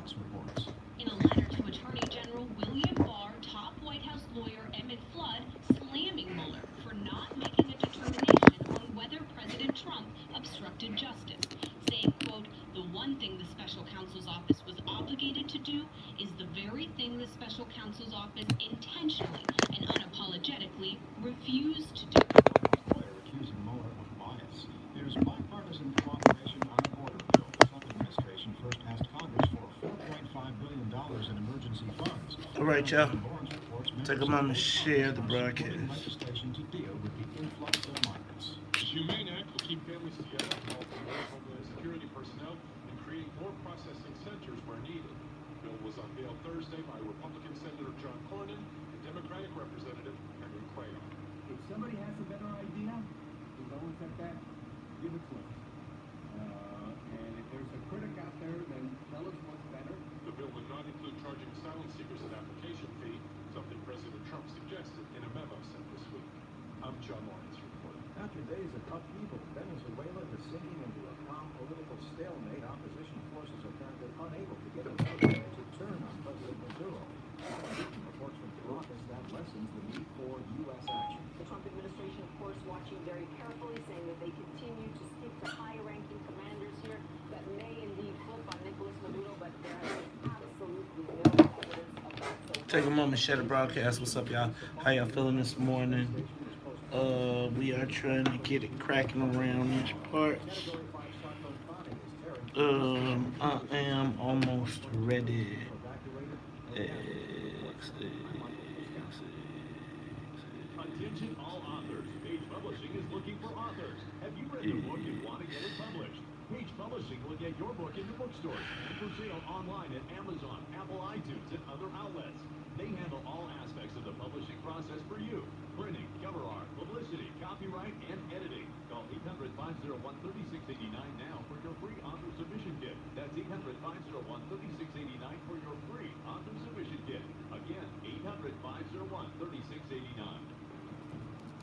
Fox reports. In a letter to Attorney General William Barr, top White House lawyer Emmett Flood slamming Mueller for not making a determination on whether President Trump obstructed justice, saying, quote, "The one thing the special counsel's office was obligated to do is the very thing the special counsel's office intentionally and unapologetically refused to do." Lawyer accusing Mueller of bias. There's bipartisan cooperation on a border bill. The Trump administration first asked Congress for $4.5 billion in emergency funds. All right, y'all. Take a moment to share the broadcast. Legislation to deal with the influx of migrants. The Humane Act will keep families together, call for more Homeland Security personnel, and create more processing centers where needed. The bill was unveiled Thursday by Republican Senator John Cornyn and Democratic Representative Henry Cuellar. If somebody has a better idea, who's always at that, give it to us. And if there's a critic out there, then tell us what's better. The bill would not include charging asylum seekers an application fee, something President Trump suggested in a memo sent this week. I'm John Lawrence reporting. After days of upheaval, Venezuela is sinking into a calm political stalemate. Opposition forces are apparently unable to get a government to turn on President Maduro. Reports from Caracas that lessens the need for U.S. action. The Trump administration, of course, watching very carefully, saying that they continue to speak to high-ranking commanders here that may indeed flip on Nicolas Maduro, but there is absolutely no evidence of that. So Take a moment, share the broadcast. What's up, y'all? How y'all feeling this morning? We are trying to get it cracking around each part. I am almost ready. Attention all authors. Page Publishing is looking for authors. Have you read the book and want to get it published? Page Publishing will get your book into bookstores and for sale online at Amazon, Apple iTunes, and other outlets. They handle all aspects of the publishing process for you. Printing, cover art, publicity, copyright, and editing. Call 800-501-3689 now for your free author submission kit. That's 800-501-3689 for your free author submission kit. Again, 800-501-3689.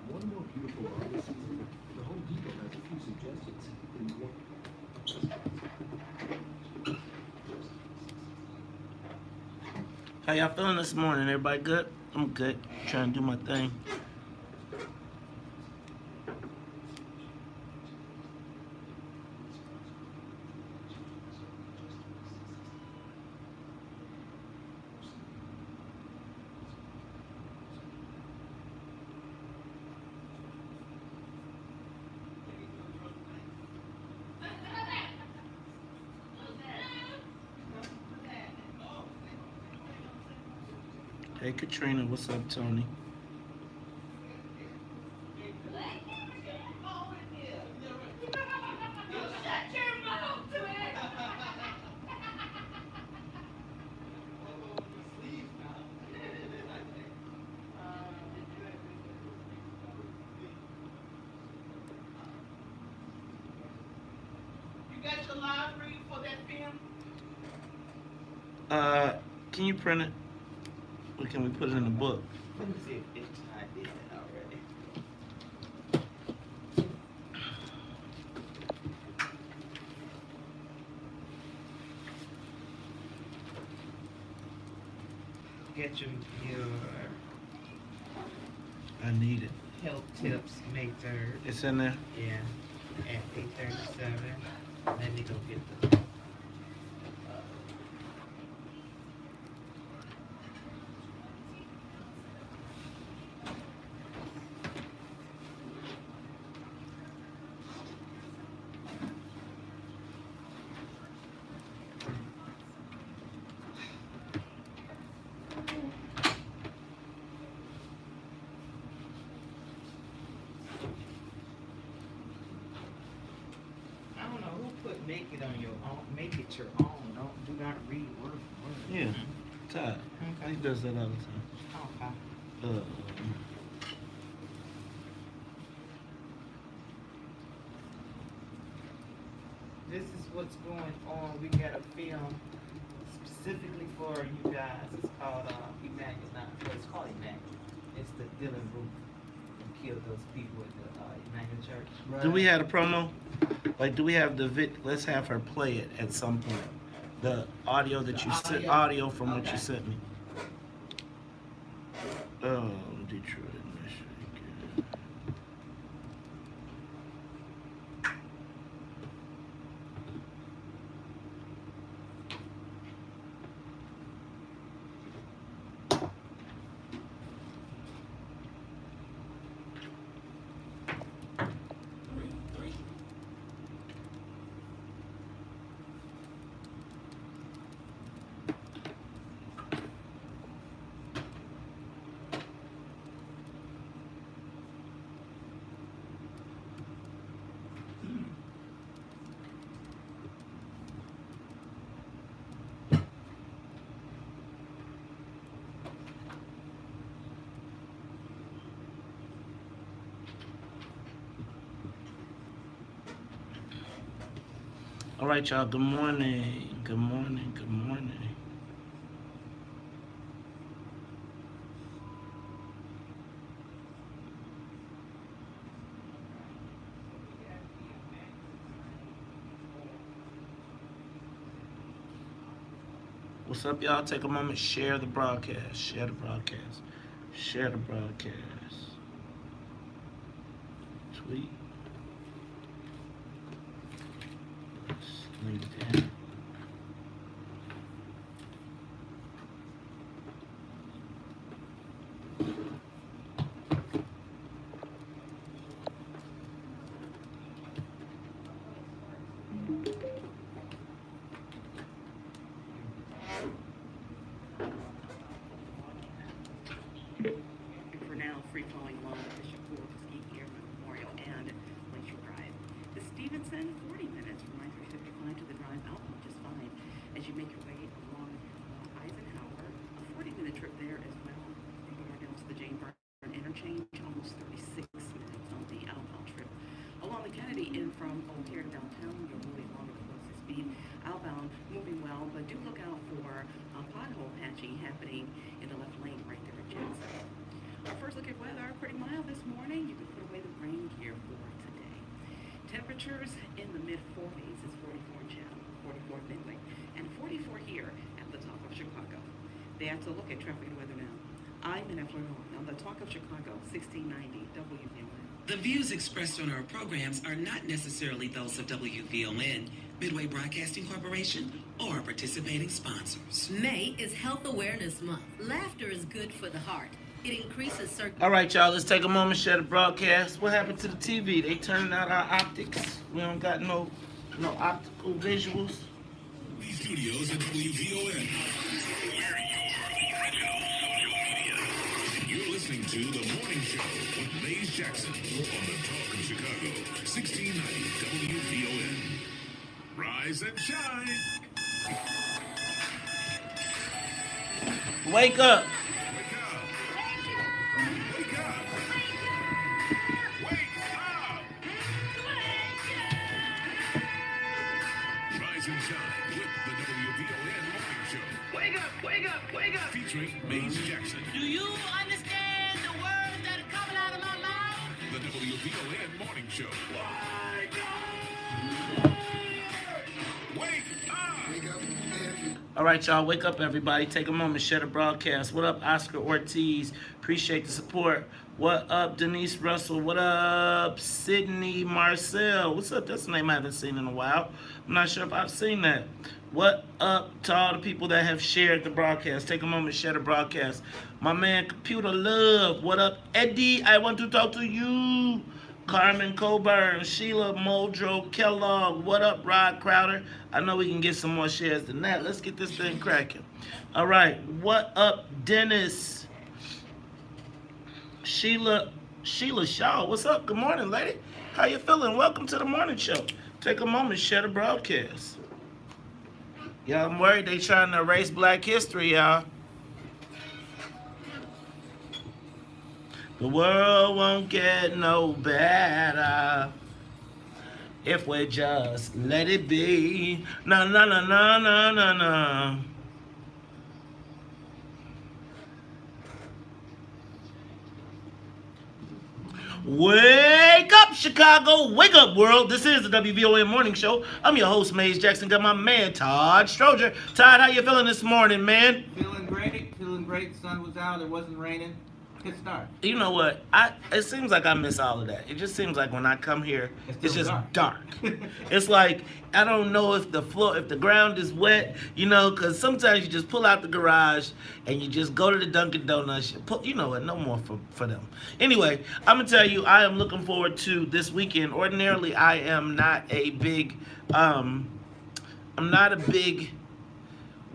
One more beautiful art this season. The Home Depot has a few suggestions. How y'all feeling this morning? Everybody good? I'm good. Trying to do my thing. Hey Katrina, what's up, Tony? You got your live read for that film? Can you print it? Or can we put it in the book? Let me see if I did it already. Get your I need it. health tips May 3rd. It's in there? Yeah, at 8:37. Let me go get the. I don't know who put make it on your own. Make it your own. Do not read word for word. Yeah. Todd. Okay. He does that all the time. Okay. This is what's going on. We got a film specifically for you guys. It's called Emmanuel. Well, it's called Emmanuel. It's the Dylan Roof who killed those people at the Emmanuel Church. Do we have a promo? Like, do we have the vid? Let's have her play it at some point. The audio that you sent, audio from what you sent me. Detroit, Michigan. All right, y'all. Good morning. Good morning. Good morning. What's up, y'all? Take a moment. Share the broadcast. Share the broadcast. Share the broadcast. Tweet. LinkedIn. For now, free-flowing along the Bishop Ford Tuskegee Airmen Memorial and Lakeshore Drive. The Stevenson, 40 minutes from I-355 to the drive out, just fine. As you make your way along Eisenhower, a 40-minute trip there as well. From Gardell to the Jane Byrne interchange, almost 36 minutes on the outbound trip. Along the Kennedy in from O'Hare to downtown, you're moving along at the closest speed. Outbound, moving well, but do look out for pothole patching happening in the left lane right there at Jackson. Our first look at weather, pretty mild this morning. You can put away the rain gear for today. Temperatures in the mid-40s is 44 in Chatham, 44 in Midway, and 44 here at the top of Chicago. That's a look at traffic and weather now. I'm in Florida on the Talk of Chicago, 1690 WVON. The views expressed on our programs are not necessarily those of WVON, Midway Broadcasting Corporation, or participating sponsors. May is Health Awareness Month. Laughter is good for the heart. It increases circulation. All right, y'all. Let's take a moment, share the broadcast. What happened to the TV? They turning out our optics. We don't got no optical visuals. These studios at WVON, where your original social media. You're listening to The Morning Show with Maze Jackson on the Talk of Chicago, 1690 WVON. Rise and shine. Wake up. Wake up. Wake up. Wake up. Rise and shine with the WVON Morning Show. Wake up, wake up, wake up! Featuring Maze Jackson. Do you understand the words that are coming out of my mouth? The WVON Morning Show. Wake up! All right, y'all. Wake up, everybody. Take a moment, share the broadcast. What up, Oscar Ortiz? Appreciate the support. What up, Denise Russell? What up, Sydney Marcel? What's up? That's a name I haven't seen in a while. I'm not sure if I've seen that. What up to all the people that have shared the broadcast? Take a moment, share the broadcast. My man, Computer Love. What up, Eddie? I want to talk to you. Carmen Coburn, Sheila Muldrow Kellogg. What up, Rod Crowder? I know we can get some more shares than that. Let's get this thing cracking. All right. What up, Dennis? Sheila Shaw. What's up? Good morning, lady. How you feeling? Welcome to the morning show. Take a moment, share the broadcast. Yeah, I'm worried they trying to erase Black history, y'all. The world won't get no better if we just let it be. No, no, no, no, no, no, no. Wake up! up, Chicago? Wake up, world. This is the WVON Morning Show. I'm your host, Maze Jackson. Got my man, Todd Stroger. Todd, how you feeling this morning, man? Feeling great. The sun was out. It wasn't raining. Good start. You know what? It seems like I miss all of that. It just seems like when I come here, it's just dark. It's like I don't know if the ground is wet, because sometimes you just pull out the garage and you just go to the Dunkin' Donuts. You know what? No more for them. Anyway, I'm gonna tell you, I am looking forward to this weekend. Ordinarily, I am not a big, I'm not a big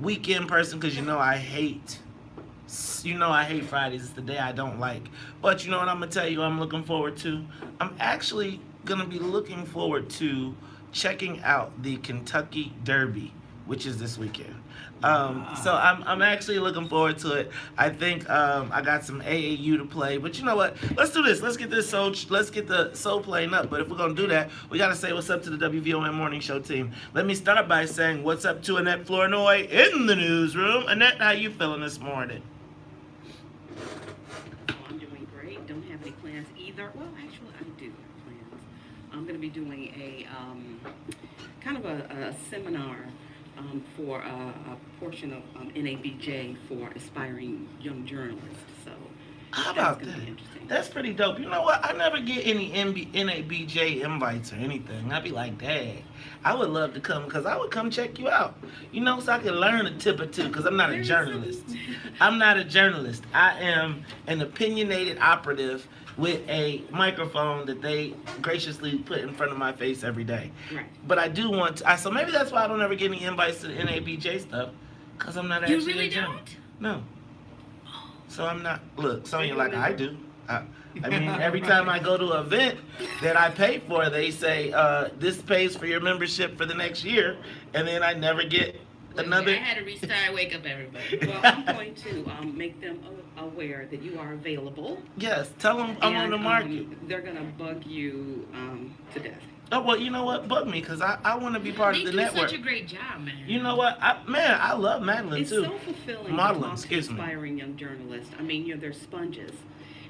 weekend person because I hate. I hate Fridays. It's the day I don't like. But you know what I'm going to tell you I'm looking forward to? I'm actually going to be looking forward to checking out the Kentucky Derby, which is this weekend. So I'm actually looking forward to it. I think I got some AAU to play. But you know what? Let's do this. Let's get the soul playing up. But if we're going to do that, we got to say what's up to the WVON Morning Show team. Let me start by saying what's up to Annette Flournoy in the newsroom. Annette, how you feeling this morning? I'm doing great. Don't have any plans either. Well, actually, I do have plans. I'm going to be doing a kind of a seminar for a portion of NABJ for aspiring young journalists. So how about that's that? Be interesting. That's pretty dope. You know what? I never get any NABJ invites or anything. I'd be like, dang, I would love to come because I would come check you out. So I can learn a tip or two because I'm not a journalist. I'm not a journalist. I am an opinionated operative with a microphone that they graciously put in front of my face every day. Right. But I do want to, so maybe that's why I don't ever get any invites to the NABJ stuff because I'm not actually You really a journalist. don't? No. So I'm not, look, Sonya, like I do. I mean, every time I go to an event that I pay for, they say, this pays for your membership for the next year, and then I never get another. I had to restart Wake Up Everybody. Well, I'm going to make them aware that you are available. Yes, tell them I'm on the market. They're going to bug you to death. Oh, well, you know what? Bug me, because I want to be part of the network. They do such a great job, man. You know what? I love Madeline, It's too. so fulfilling Modeling, to talk to excuse me. aspiring young journalists. I mean, they're sponges,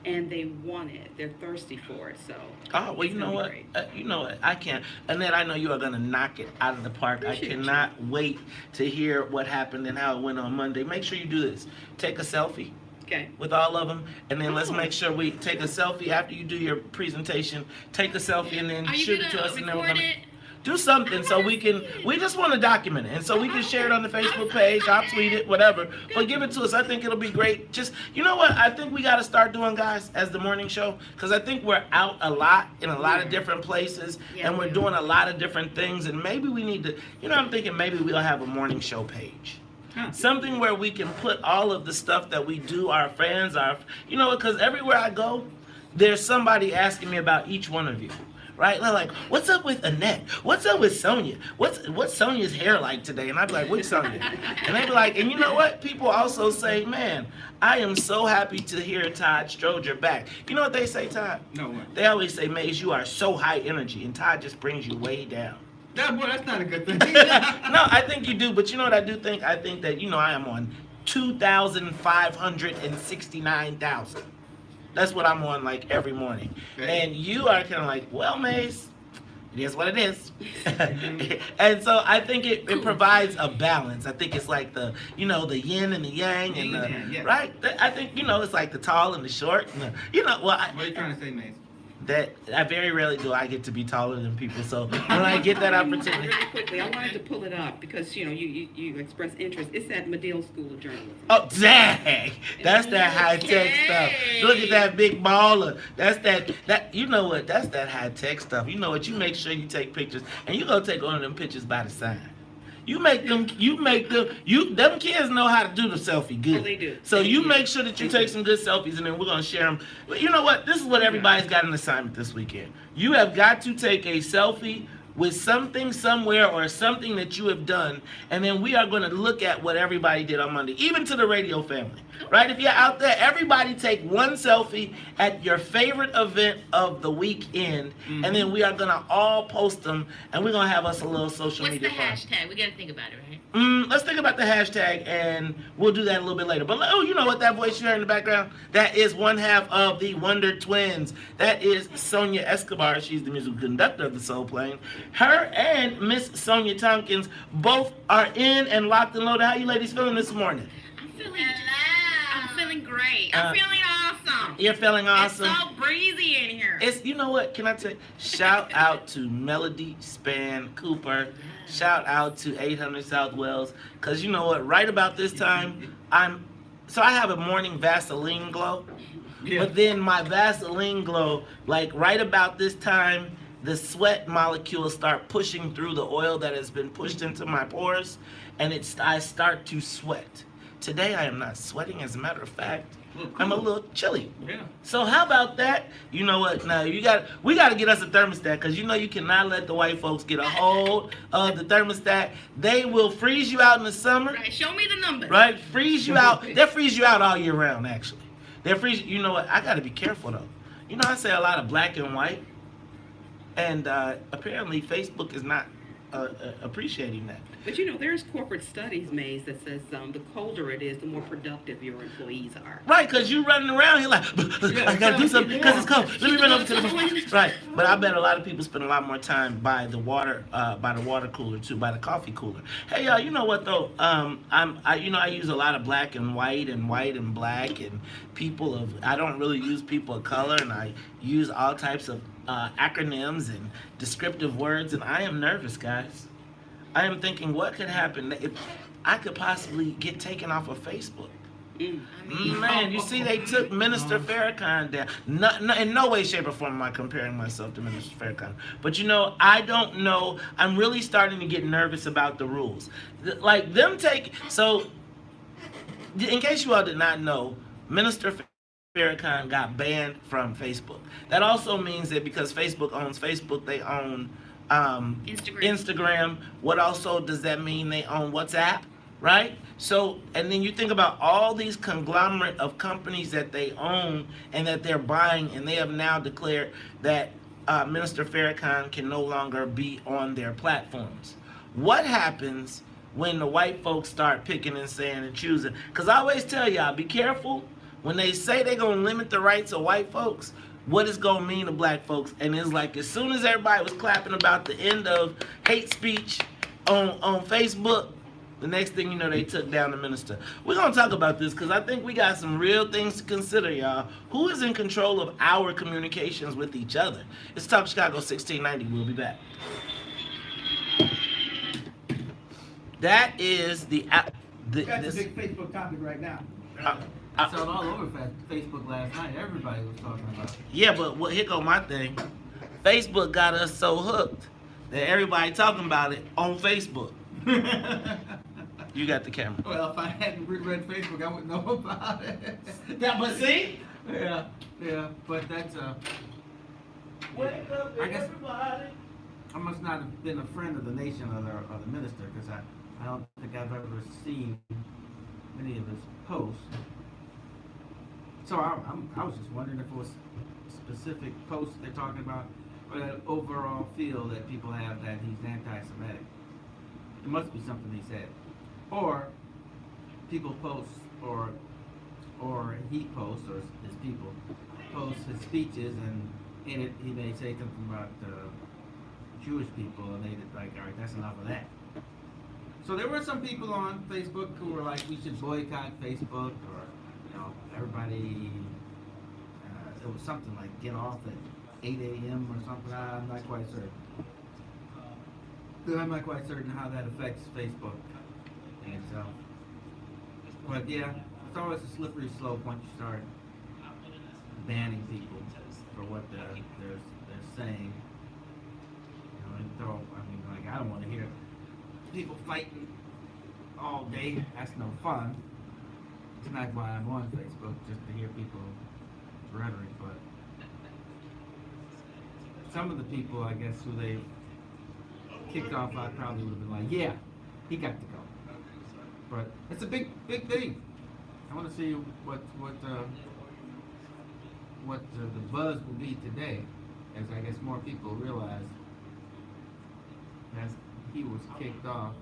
and they want it. They're thirsty for it, so. Oh, well, it's you know gonna what? be great. You know what? I can't. Annette, I know you are going to knock it out of the park. Appreciate I cannot wait to hear what happened and how it went on Monday. Make sure you do this. Take a selfie Okay. with all of them, and then let's Oh. make sure we take a selfie after you do your presentation. Take a selfie and then Are you shoot it to gonna us, and then we're record going to it? do something so we can. We just want to document it, and so we can share it on the Facebook page. I'll tweet it, whatever. But give it to us. I think it'll be great. Just, you know what? I think we got to start doing, guys, as the morning show, because I think we're out a lot in a lot of different places, Yeah, and we're we are. doing a lot of different things, and maybe we need to. I'm thinking maybe we'll have a morning show page. Something where we can put all of the stuff that we do, our fans, because everywhere I go, there's somebody asking me about each one of you. Right? They're like, what's up with Annette? What's up with Sonya? What's Sonya's hair like today? And I'd be like, which Sonya? And they'd be like, and you know what? People also say, man, I am so happy to hear Todd Stroger back. You know what they say, Todd? No, what? They always say, Maze, you are so high energy, and Todd just brings you way down. That's not a good thing. No, I think you do, but you know what I do think? I think that, I am on 2,569,000. That's what I'm on like every morning. Okay. And you are kind of like, well, Maze, it is what it is. And so I think it provides a balance. I think it's like the yin and the yang and the, Yin and yang, yeah. right? I think, it's like the tall and the short. And What are you trying to say, Mace? that I very rarely do I get to be taller than people. So when I get that opportunity. Really quickly, I wanted to pull it up because, you expressed interest. It's at Medill School of Journalism. Oh, dang! That's that high-tech stuff. Look at that big baller. That's that, you know what? That's that high-tech stuff. You know what? You make sure you take pictures, and you go take one of them pictures by the sign. Them kids know how to do the selfie good. Oh, they do. So you make sure that you take some good selfies, and then we're going to share them. But you know what? This is what everybody's got an assignment this weekend. You have got to take a selfie with something somewhere or something that you have done, and then we are going to look at what everybody did on Monday, even to the radio family, right? If you're out there, everybody take one selfie at your favorite event of the weekend, and then we are going to all post them, and we're going to have us a little social What's media the fun. hashtag? We got to think about it, right? Let's think about the hashtag, and we'll do that a little bit later. But oh, you know what that voice you heard in the background? That is one half of the Wonder Twins. That is Sonia Escobar. She's the musical conductor of the Soul Plane. Her and Miss Sonia Tompkins both are in and locked and loaded. How you ladies feeling this morning? I'm feeling great. I'm feeling awesome. You're feeling awesome. It's so breezy in here. It's, you know what, can I tell you, shout out to Melody Span Cooper, shout out to 800 South Wells, because you know what, right about this time, I have a morning Vaseline glow, but then my Vaseline glow, like right about this time, the sweat molecules start pushing through the oil that has been pushed into my pores, and I start to sweat. Today I am not sweating, as a matter of fact. I'm a little chilly. Yeah. So how about that? You know what? Now we got to get us a thermostat, because you know you cannot let the white folks get a hold of the thermostat. They will freeze you out in the summer. Right, show me the numbers. Right? Freeze you out. They'll freeze you out all year round, actually. They'll freeze. You know what? I got to be careful though. You know, I say a lot of black and white, and apparently Facebook is not appreciating that. But you know, there's corporate studies made that says the colder it is, the more productive your employees are. Right, because you running around here like, I gotta do something because it's cold. Let me run over to the right. But I bet a lot of people spend a lot more time by the water cooler too, by the coffee cooler. Hey y'all, you know what though? I use a lot of black and white and black and I don't really use people of color, and I use all types of acronyms and descriptive words, and I am nervous, guys. I am thinking, what could happen if I could possibly get taken off of Facebook? Man, you see, they took Minister Farrakhan down. In no way, shape, or form am I comparing myself to Minister Farrakhan. But you know, I don't know. I'm really starting to get nervous about the rules. Like them so, in case you all did not know, Minister Farrakhan got banned from Facebook. That also means that because Facebook owns Facebook, they own Instagram. What also does that mean? They own WhatsApp, right? So, and then you think about all these conglomerate of companies that they own and that they're buying, and they have now declared that Minister Farrakhan can no longer be on their platforms. What happens when the white folks start picking and saying and choosing? Because I always tell y'all, be careful when they say they're going to limit the rights of white folks. What it's going to mean to black folks. And it's like, as soon as everybody was clapping about the end of hate speech on Facebook, the next thing you know, they took down the minister. We're going to talk about this because I think we got some real things to consider, y'all. Who is in control of our communications with each other? It's Talk Chicago 1690. We'll be back. That is That's a big Facebook topic right now. I saw it all over Facebook last night. Everybody was talking about it. Yeah, but here go my thing. Facebook got us so hooked that everybody talking about it on Facebook. You got the camera. Well, if I hadn't reread Facebook, I wouldn't know about it. But see? Yeah, but that's Wake up, I guess everybody. I must not have been a friend of the nation or the minister, because I don't think I've ever seen many of his posts. So I was just wondering if it was specific posts they're talking about, or that overall feel that people have that he's anti-Semitic. It must be something he said, or people post, or he posts, or his people post his speeches, and in it he may say something about Jewish people, and they like, all right, that's enough of that. So there were some people on Facebook who were like, we should boycott Facebook, or everybody. It was something like get off at 8 a.m. or something. I'm not quite certain. I'm not quite certain how that affects Facebook. And so, but yeah, it's always a slippery slope once you start banning people for what they're saying. I don't want to hear people fighting all day. That's no fun. It's not why I'm on Facebook, just to hear people's rhetoric, but some of the people, I guess, who they've kicked off, I probably would have been like, yeah, he got to go. But it's a big thing. I want to see what the buzz will be today, as I guess more people realize that he was kicked off.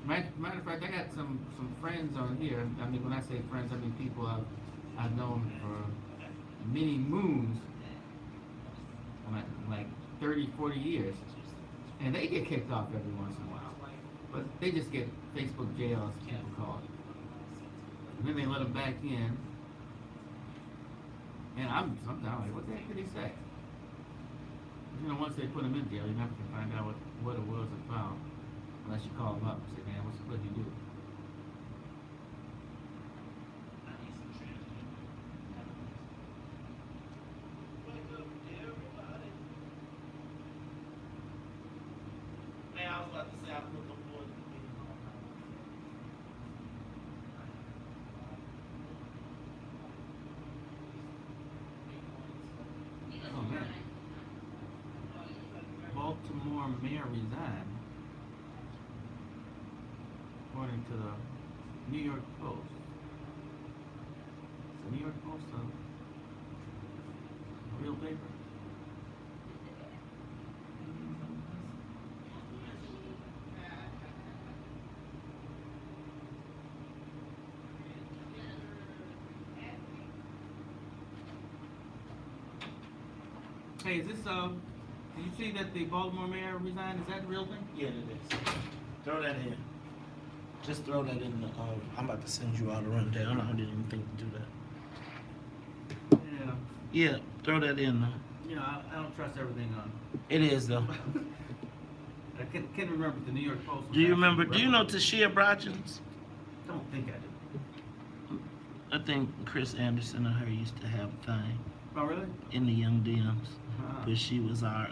Matter of fact, I got some friends on here. I mean, when I say friends, I mean people I've known for many moons, like 30, 40 years, and they get kicked off every once in a while. But they just get Facebook jail, as people call it. And then they let them back in, and I'm sometimes like, what the heck did he say? You know, once they put him in jail, you never can find out what it was about. Unless you call them up and say, man, what did you do? Man, I was about to say, I'm looking forward to being on. Oh, man. Baltimore mayor resigned. According to the New York Post. Is the New York Post a real paper? Hey, is this, did you see that the Baltimore mayor resigned? Is that a real thing? Yeah, it is. Throw that in. Just throw that in the, I'm about to send you all the rundown. I didn't even think to do that. Yeah, throw that in though. You know, I don't trust everything on. It is though. I can't remember the New York Post. Do you remember, do you know Tashia Brogins? I don't think I do. I think Chris Anderson and her used to have a thing. Oh, really? In the Young Dems. But she was our,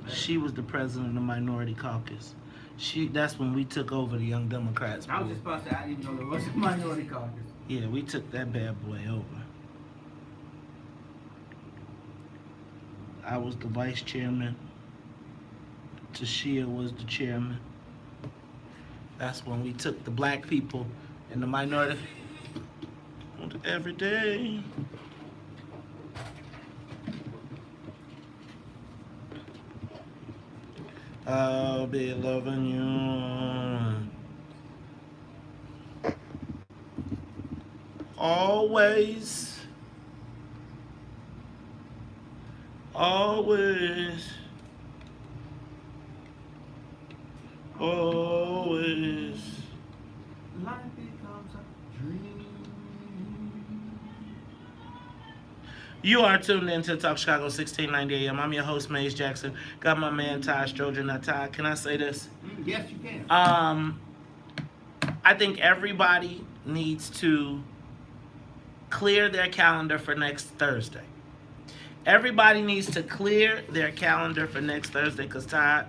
she was the president of the Minority Caucus. That's when we took over the Young Democrats. I was just about to say, I didn't know there was a Minority Caucus. Yeah, we took that bad boy over. I was the vice chairman. Tashia was the chairman. That's when we took the black people and the minority every day. I'll be loving you always, always, always. Life becomes a dream. You are tuned in to Talk Chicago 1690 AM. I'm your host, Maze Jackson. Got my man, Todd Stroger. Now, Todd, can I say this? Yes, you can. I think everybody needs to clear their calendar for next Thursday. Everybody needs to clear their calendar for next Thursday because, Todd,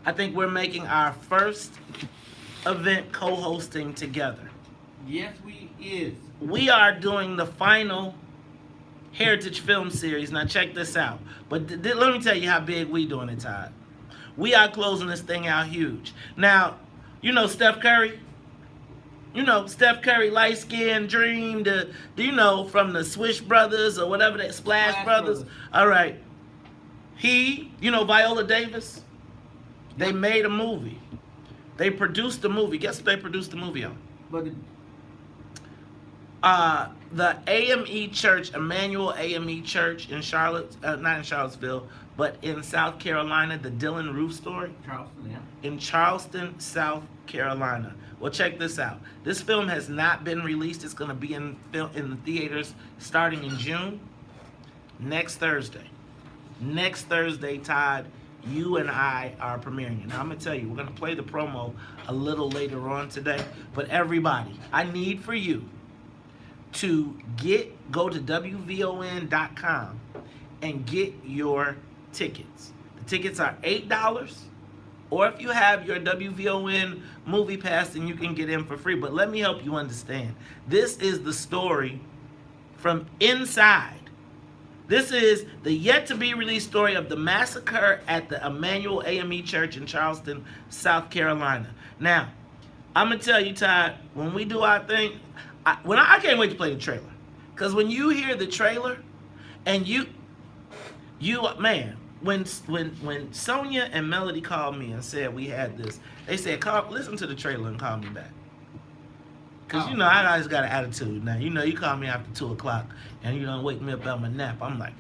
I think we're making our first event co-hosting together. Yes, we is. We are doing the final Heritage Film Series. Now check this out. But let me tell you how big we doing it, Todd. We are closing this thing out huge. Now, you know Steph Curry? You know Steph Curry, light skin, dream, from the Swish Brothers or whatever that Splash Brothers. All right. Viola Davis? They made a movie. They produced the movie. Guess what they produced the movie on? But the AME Church, Emmanuel AME Church in Charlotte, not in Charlottesville, but in South Carolina, the Dylan Roof story. Charleston, yeah. In Charleston, South Carolina. Well, check this out. This film has not been released. It's going to be in the theaters starting in June. Next Thursday. Next Thursday, Todd, you and I are premiering it. Now, I'm going to tell you, we're going to play the promo a little later on today. But everybody, I need for you to go to WVON.com and get your tickets. The tickets are $8, or if you have your WVON movie pass, then you can get in for free. But let me help you understand. This is the story from inside This is the yet-to-be-released story of the massacre at the Emmanuel AME Church in Charleston, South Carolina. Now, I'm going to tell you, Todd, when we do our thing, I can't wait to play the trailer. Because when you hear the trailer, and man, when Sonia and Melody called me and said we had this, they said, listen to the trailer and call me back. Because, you know, I always got an attitude now. You know, you call me after 2 o'clock and you don't wake me up out my nap. I'm like,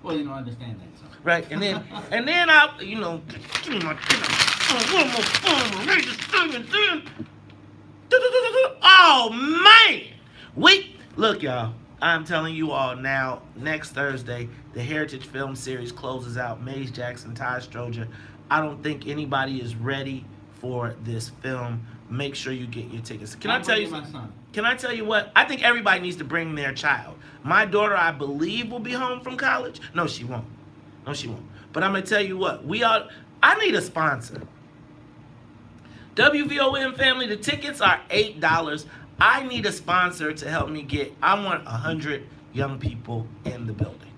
Well, you don't understand that, so. right? And then I, you know, give me my, one more phone, read this thing and then, oh, man. Look, y'all. I'm telling you all now, next Thursday, the Heritage Film Series closes out. Maze Jackson, Todd Stroger. I don't think anybody is ready for this film. Make sure you get your tickets. Can I tell you what? I think everybody needs to bring their child. My daughter, I believe, will be home from college. No, she won't. But I'm going to tell you what. I need a sponsor. WVON family, the tickets are $8. I need a sponsor to help me I want 100 young people in the building.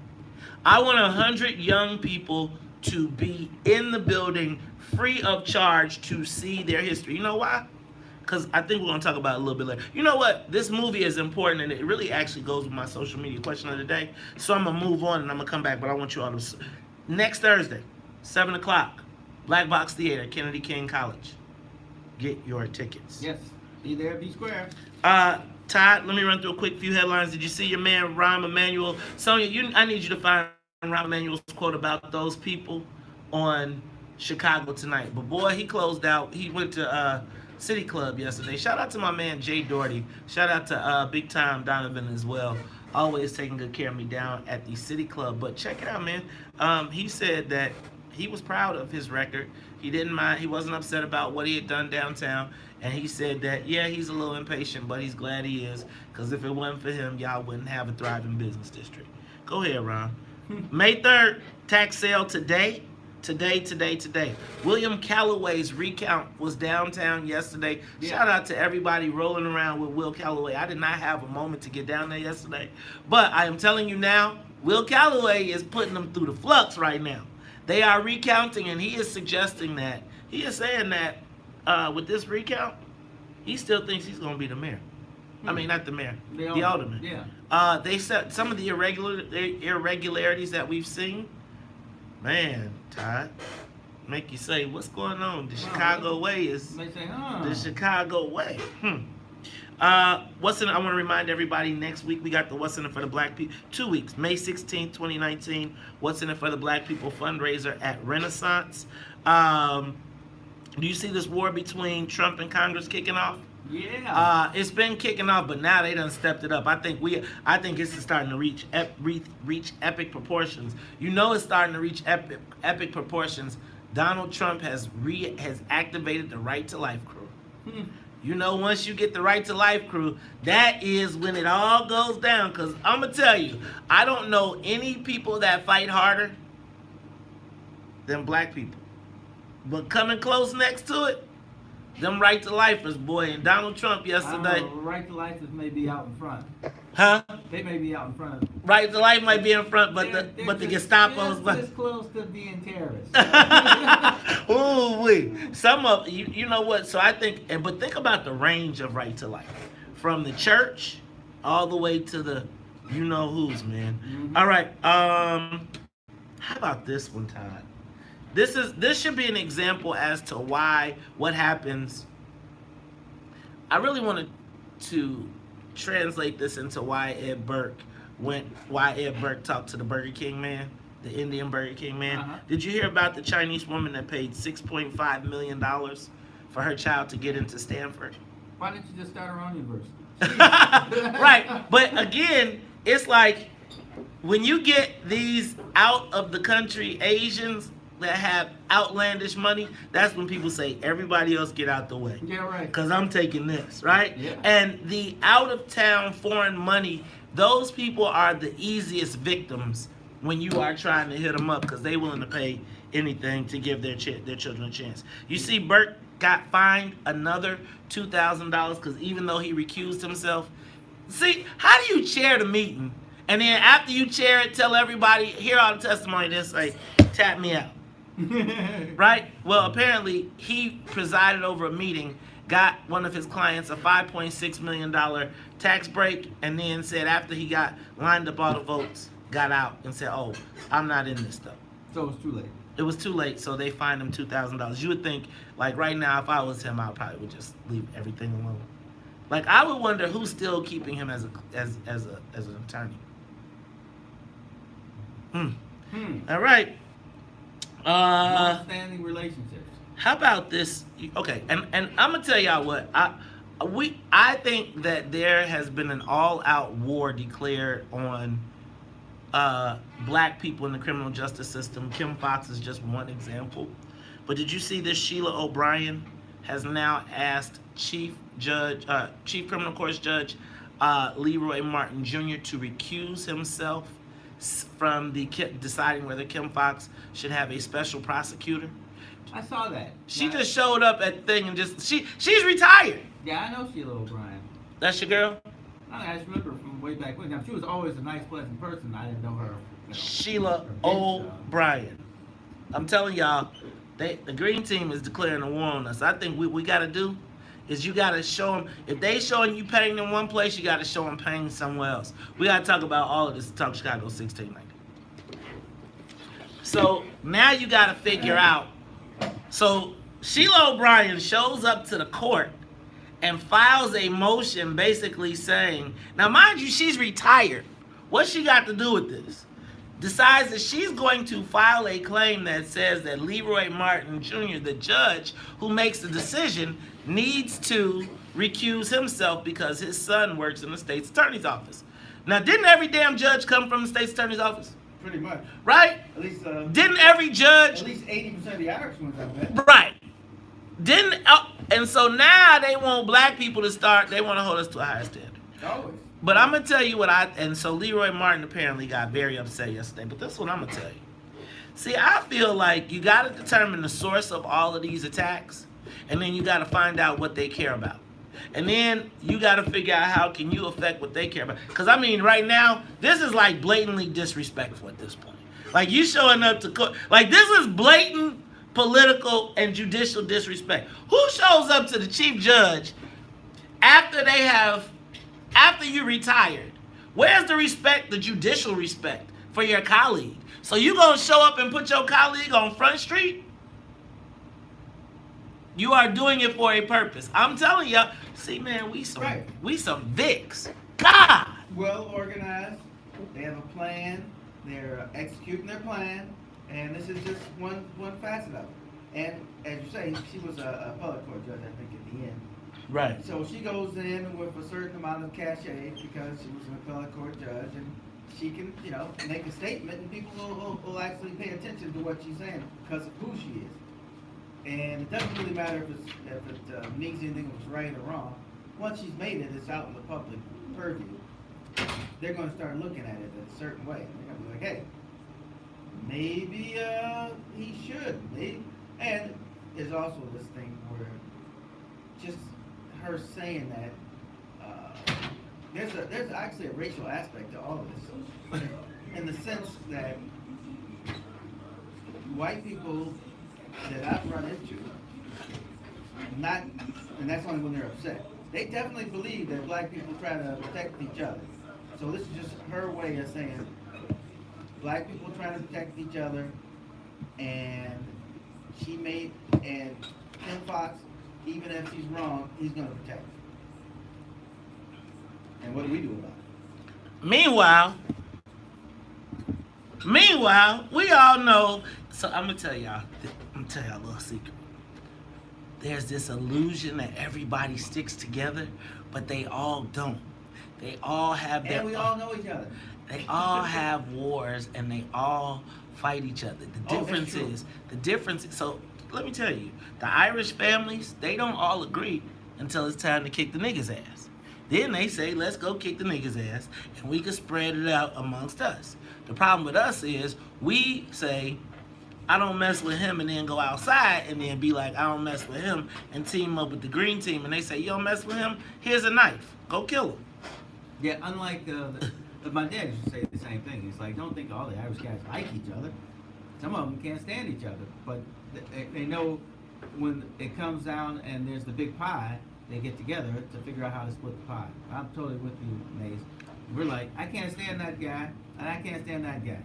I want 100 young people to be in the building free of charge to see their history. You know why? Because I think we're going to talk about it a little bit later. You know what? This movie is important, and it really actually goes with my social media question of the day. So I'm going to move on, and I'm going to come back, but I want you all to... Next Thursday, 7 o'clock, Black Box Theater, Kennedy King College. Get your tickets. Yes. Be there, be square. Todd, let me run through a quick few headlines. Did you see your man, Rahm Emanuel? Sonia, I need you to find Rahm Emanuel's quote about those people on Chicago tonight. But boy, he closed out. He went to City Club yesterday. Shout out to my man, Jay Doherty. Shout out to Big Time Donovan as well. Always taking good care of me down at the City Club. But check it out, man. He said that he was proud of his record. He didn't mind. He wasn't upset about what he had done downtown. And he said that, yeah, he's a little impatient, but he's glad he is. Because if it wasn't for him, y'all wouldn't have a thriving business district. Go ahead, Ron. May 3rd, tax sale today. Today. William Calloway's recount was downtown yesterday. Yeah. Shout out to everybody rolling around with Will Calloway. I did not have a moment to get down there yesterday. But I am telling you now, Will Calloway is putting them through the flux right now. They are recounting, and he is suggesting that, he is saying that with this recount, he still thinks he's going to be the mayor. I mean, not the mayor, the alderman. Yeah. They said some of the irregularities that we've seen, man, Todd, make you say, what's going on? The Chicago way is the Chicago way. I want to remind everybody, next week we got the What's in It for the Black People. 2 weeks, May 16th, 2019. What's in It for the Black People fundraiser at Renaissance. Do you see this war between Trump and Congress kicking off? Yeah. It's been kicking off, but now they done stepped it up. I think it's starting to reach epic proportions. You know, it's starting to reach epic proportions. Donald Trump has activated the Right to Life crew. You know, once you get the Right to Life crew, that is when it all goes down. Because I'm going to tell you, I don't know any people that fight harder than black people. But coming close next to it, them Right to Lifers, boy. And Donald Trump yesterday. Right to Lifers may be out in front. Huh? They may be out in front. Right to Life might be in front, but the Gestapo's this close to being terrorists. Ooh, wee. Some of you know what? So I think, but think about the range of Right to Life, from the church all the way to the, you know who's, man. Mm-hmm. All right. How about this one, Todd? This should be an example as to what happens. I really wanted to translate this into why Ed Burke talked to the Burger King man, the Indian Burger King man. Uh-huh. Did you hear about the Chinese woman that paid $6.5 million for her child to get into Stanford? Why didn't you just start her own university? Right, but again, it's like when you get these out of the country Asians that have outlandish money, that's when people say, everybody else get out the way. Yeah, right. Because I'm taking this, right? Yeah. And the out-of-town foreign money, those people are the easiest victims when you are trying to hit them up, because they're willing to pay anything to give their children a chance. You see, Burke got fined another $2,000 because even though he recused himself, see, how do you chair the meeting And then after you chair it, tell everybody, hear all the testimony, then say, tap me out. Right? Well, apparently he presided over a meeting, got one of his clients a $5.6 million tax break, and then said after he got lined up all the votes, got out and said, oh, I'm not in this stuff. So it was too late. It was too late, so they fined him $2,000. You would think, like right now, if I was him, I probably would just leave everything alone. Like I would wonder who's still keeping him as an attorney. All right. Long-standing relationships. How about this? Okay, and I'm gonna tell y'all what I think that there has been an all-out war declared on black people in the criminal justice system. Kim Foxx is just one example. But did you see this? Sheila O'Brien has now asked Chief Criminal Court Judge Leroy Martin Jr. to recuse himself from deciding whether Kim Foxx should have a special prosecutor. I saw that. She just showed up at the thing and she's retired. Yeah, I know Sheila O'Brien. That's your girl? I just remember from way back when. Now, she was always a nice, pleasant person. I didn't know her. Sheila O'Brien. I'm telling y'all, the green team is declaring a war on us. I think what we got to do is you got to show them, if they showing you pain in one place, you got to show them pain somewhere else. We got to talk about all of this. Talk Chicago 1690. So now you got to figure out. So Sheila O'Brien shows up to the court and files a motion basically saying, now mind you, she's retired. What's she got to do with this? Decides that she's going to file a claim that says that Leroy Martin Jr., the judge who makes the decision, needs to recuse himself because his son works in the state's attorney's office. Now, didn't every damn judge come from the state's attorney's office? Pretty much. Right? At least. Didn't every judge? At least 80% of the Irish ones, I bet. Right. Didn't and so now they want black people to start. They want to hold us to a higher standard. Always. But I'm gonna tell you what and so Leroy Martin apparently got very upset yesterday. But this is what I'm gonna tell you. See, I feel like you got to determine the source of all of these attacks, and then you got to find out what they care about. And then you got to figure out how can you affect what they care about. Because, I mean, right now, this is like blatantly disrespectful at this point. Like, you showing up to court. Like, this is blatant political and judicial disrespect. Who shows up to the chief judge after you retired? Where's the respect, the judicial respect for your colleague? So you going to show up and put your colleague on Front Street? You are doing it for a purpose. I'm telling you. See, man, we some Vicks. God. Well organized. They have a plan. They're executing their plan, and this is just one facet of it. And as you say, she was a appellate court judge, I think, at the end. Right. So she goes in with a certain amount of cachet because she was an appellate court judge, and she can, make a statement, and people will actually pay attention to what she's saying because of who she is. And it doesn't really matter if it means anything, if it's right or wrong. Once she's made it, it's out in the public purview. They're going to start looking at it a certain way. They're going to be like, hey, maybe he should. And there's also this thing where just her saying that there's actually a racial aspect to all of this, in the sense that white people that I've run into, and that's only when they're upset. They definitely believe that black people try to protect each other. So this is just her way of saying black people trying to protect each other, and Kim Foxx, even if she's wrong, he's going to protect her. And what do we do about it? Meanwhile, we all know. So I'm gonna tell y'all a little secret. There's this illusion that everybody sticks together, but they all don't. They all have their. And we all know each other. They all have wars, and they all fight each other. The difference is. So let me tell you, the Irish families, they don't all agree until it's time to kick the niggas' ass. Then they say, let's go kick the niggas' ass, and we can spread it out amongst us. The problem with us is we say, I don't mess with him, and then go outside and then be like, I don't mess with him, and team up with the green team. And they say, you don't mess with him? Here's a knife. Go kill him. Yeah, unlike my dad used to say the same thing. He's like, don't think all the Irish guys like each other. Some of them can't stand each other, but they know when it comes down and there's the big pie, they get together to figure out how to split the pie. I'm totally with you, Maze. We're like, I can't stand that guy, and I can't stand that guy.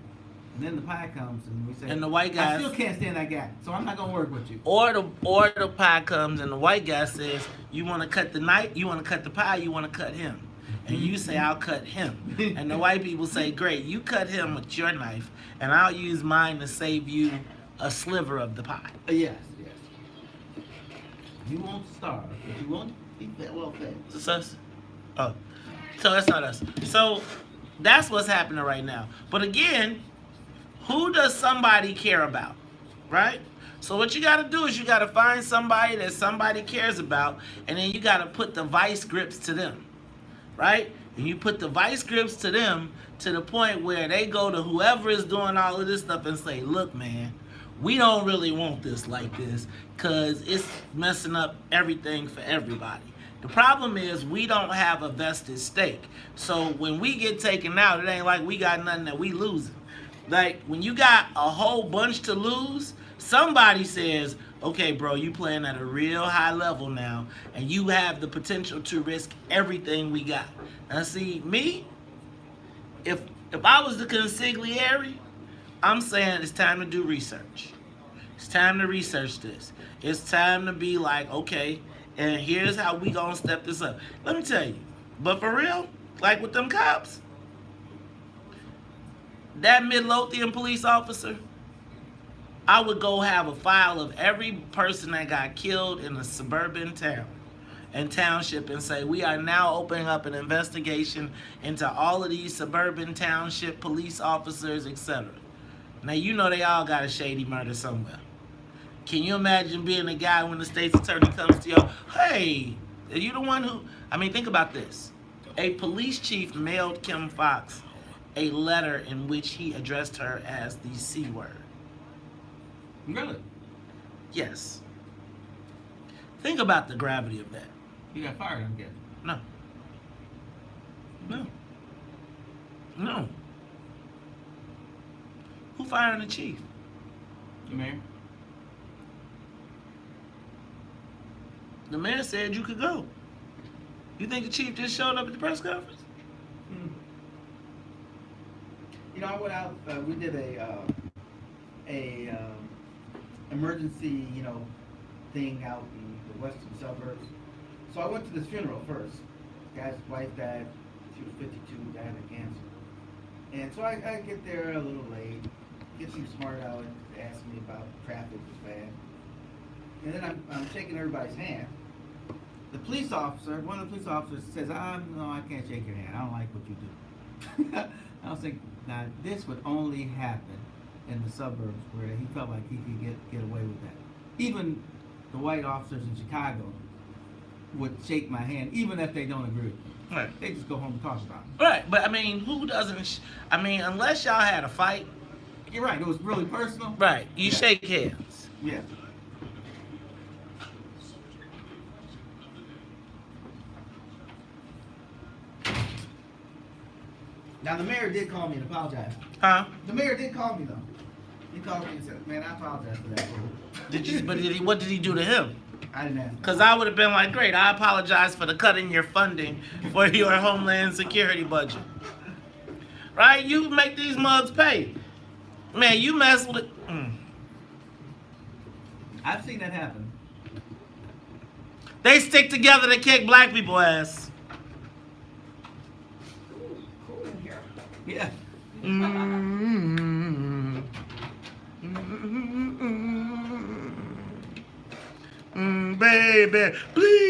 And then the pie comes, and we say, And the white guys, I still can't stand that guy, so I'm not gonna work with you. Or the pie comes, and the white guy says, you want to cut the knife, you want to cut the pie, you want to cut him. And you say, I'll cut him. And the white people say, great, you cut him with your knife, and I'll use mine to save you a sliver of the pie. Yes. You won't starve, but you won't be well fed. Is this us? Oh. So that's not us. So that's what's happening right now. But again, who does somebody care about? Right? So what you got to do is you got to find somebody that somebody cares about, and then you got to put the vice grips to them. Right? And you put the vice grips to them to the point where they go to whoever is doing all of this stuff and say, look, man, we don't really want this like this because it's messing up everything for everybody. The problem is we don't have a vested stake. So when we get taken out, it ain't like we got nothing that we losing. Like when you got a whole bunch to lose, somebody says, okay, bro, you playing at a real high level now, and you have the potential to risk everything we got. Now see, me, if I was the consigliere, I'm saying it's time to do research. It's time to research this. It's time to be like, okay, and here's how we gonna step this up. Let me tell you, but for real, like with them cops, that Midlothian police officer, I would go have a file of every person that got killed in a suburban town and township and say, we are now opening up an investigation into all of these suburban township police officers, etc. Now, you know they all got a shady murder somewhere. Can you imagine being a guy when the state's attorney comes to you, hey, are you the one who, I mean, think about this. A police chief mailed Kim Foxx a letter in which he addressed her as the C word. Really? Yes. Think about the gravity of that. You got fired, I'm guessing. No. Who fired the chief? The mayor? The mayor said you could go. You think the chief just showed up at the press conference? You know, I went out, we did a emergency, thing out in the western suburbs. So I went to this funeral first. The guy's wife died, she was 52, died of cancer. And so I get there a little late, get some smart out, ask me about traffic was bad. And then I'm shaking everybody's hand. The police officer, one of the police officers says, no, I can't shake your hand. I don't like what you do. I was thinking, now this would only happen in the suburbs where he felt like he could get away with that. Even the white officers in Chicago would shake my hand, even if they don't agree with me. Right. They just go home and talk about it. Right, but I mean, who doesn't, unless y'all had a fight. You're right, it was really personal. Right, you shake hands. Yeah. Now the mayor did call me and apologize. Huh? The mayor did call me though. He called me and said, "Man, I apologize for that." What did he do to him? I didn't ask. Because I would have been like, great, I apologize for the cut in your funding for your Homeland Security budget. Right? You make these mugs pay. Man, you mess with it. I've seen that happen. They stick together to kick black people ass. Yeah. Baby, please.